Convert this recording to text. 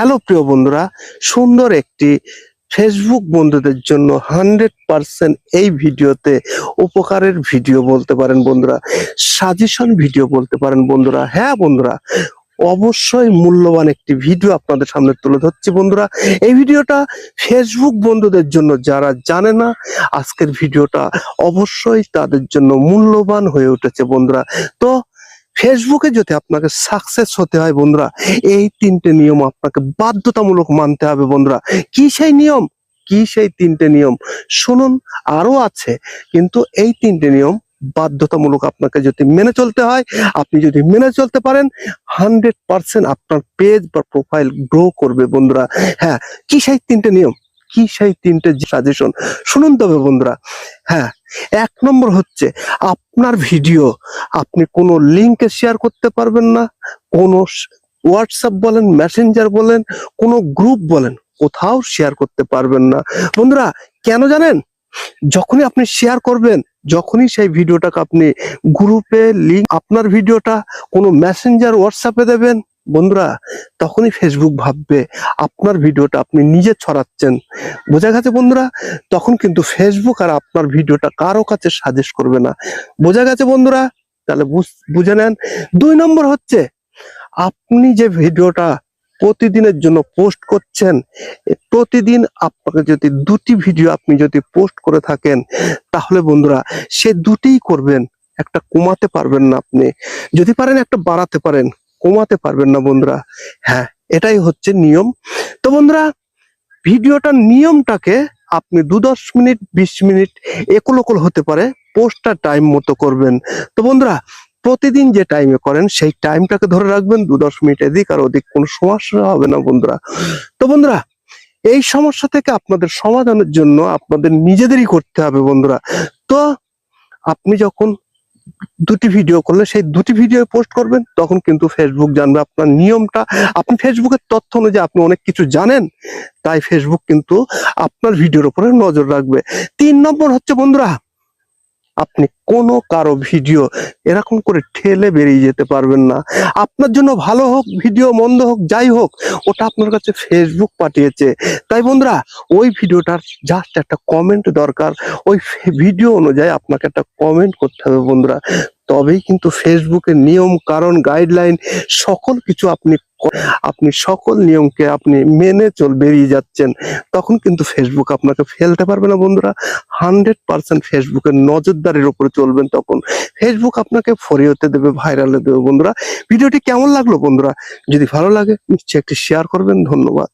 Hello প্রিয় বন্ধুরা, সুন্দর একটি ফেসবুক বন্ধুদের জন্য 100% এই ভিডিওতে উপকারের ভিডিও বলতে পারেন বন্ধুরা, সাজেশন ভিডিও বলতে পারেন বন্ধুরা। হ্যাঁ বন্ধুরা, অবশ্যই মূল্যবান একটি ভিডিও আপনাদের সামনে তুলে ধরছি বন্ধুরা। এই ভিডিওটা ফেসবুক বন্ধুদের জন্য, যারা জানে না আজকের ভিডিওটা অবশ্যই তাদের জন্য মূল্যবান হয়ে উঠেছে বন্ধুরা। তো ফেসবুকে যদি আপনাকে সাকসেস হতে হয় বন্ধুরা, এই তিনটে নিয়ম আপনাকে বাধ্যতামূলক মানতে হবে বন্ধুরা। কি সেই নিয়ম, কি সেই তিনটে নিয়ম শুনুন। আরো আছে, কিন্তু এই তিনটে নিয়ম বাধ্যতামূলক আপনাকে যদি মেনে চলতে হয়, আপনি যদি মেনে চলতে পারেন 100% আপনার পেজ বা প্রোফাইল গ্রো করবে বন্ধুরা। হ্যাঁ, কি সেই তিনটে নিয়ম, কি সেই তিনটে সাজেশন শুনুন তবে বন্ধুরা। হ্যাঁ, 1 নম্বর হচ্ছে, আপনার ভিডিও আপনি কোনো লিঙ্কে শেয়ার করতে পারবেন না, কোনো হোয়াটসঅ্যাপ বলেন, মেসেঞ্জার বলেন, কোনো গ্রুপ বলেন, কোথাও শেয়ার করতে পারবেন না বন্ধুরা। কেন জানেন? যখনই আপনি শেয়ার করবেন, যখনই সেই ভিডিওটাকে আপনি গ্রুপে লিঙ্ক, আপনার ভিডিওটা কোনো মেসেঞ্জার হোয়াটসঅ্যাপে দেবেন বন্ধুরা, তখনই ফেসবুক ভাববে আপনার ভিডিওটা আপনি নিজে ছড়াচ্ছেন। বোঝা গেছে বন্ধুরা? তখন কিন্তু ফেসবুক আর আপনার ভিডিওটা কারো কাছে সাজেস্ট করবে না। বোঝা গেছে বন্ধুরা? তাহলে বুঝে নেন। 2 নম্বর হচ্ছে, আপনি যে ভিডিওটা প্রতিদিনের জন্য পোস্ট করছেন, প্রতিদিন আপনাকে যদি 2টি ভিডিও আপনি যদি পোস্ট করে থাকেন, তাহলে বন্ধুরা সে 2টিই করবেন, একটা কমাতে পারবেন না আপনি। যদি পারেন একটা বাড়াতে পারেন, কমাতে পারবেন না বন্ধুরা। হ্যাঁ, এটাই হচ্ছে নিয়ম। তো বন্ধুরা, ভিডিওটার নিয়মটাকে আপনি 2-10 মিনিট 20 মিনিট একল হতে পারে, পোস্টটা টাইম মতো করবেন। তো বন্ধুরা, প্রতিদিন যে টাইমে করেন সেই টাইমটাকে ধরে রাখবেন, 2-10 মিনিট এদিক আর ওদিক, কোনো সমস্যা হবে না বন্ধুরা। তো বন্ধুরা, এই সমস্যা থেকে আপনাদের সমাধানের জন্য আপনাদের নিজেদেরই করতে হবে বন্ধুরা। তো আপনি যখন 2টি ভিডিও করলে সেই 2টি ভিডিও পোস্ট করবেন, তখন কিন্তু ফেসবুক জানবে আপনার নিয়মটা। আপনি ফেসবুকের তথ্য অনুযায়ী আপনি অনেক কিছু জানেন, তাই ফেসবুক কিন্তু আপনার ভিডিওর উপরে নজর রাখবে। 3 নম্বর হচ্ছে বন্ধুরা, আপনি কোনো কারো ভিডিও এরকম করে ঠেলে বেরিয়ে যেতে পারবেন না। আপনার জন্য ভালো হোক ভিডিও, মন্দ হোক, যাই হোক, ওটা আপনার কাছে ফেসবুক পাঠিয়েছে। তাই বন্ধুরা, ওই ভিডিওটার জাস্ট একটা কমেন্ট দরকার। ওই ভিডিও অনুযায়ী আপনাকে একটা কমেন্ট করতে হবে বন্ধুরা, তবেই কিন্তু ফেসবুকের নিয়ম কারণ গাইডলাইন সকল কিছু আপনি সকল নিয়মকে আপনি মেনে বেরিয়ে যাচ্ছেন, তখন কিন্তু ফেসবুক আপনাকে ফেলতে পারবে না বন্ধুরা। 100% ফেসবুকের নজরদারির উপরে চলবেন, তখন ফেসবুক আপনাকে ফরিয়ে দেবে, ভাইরালে দেবে বন্ধুরা। ভিডিওটি কেমন লাগলো বন্ধুরা? যদি ভালো লাগে নিশ্চয়ই একটি শেয়ার করবেন। ধন্যবাদ।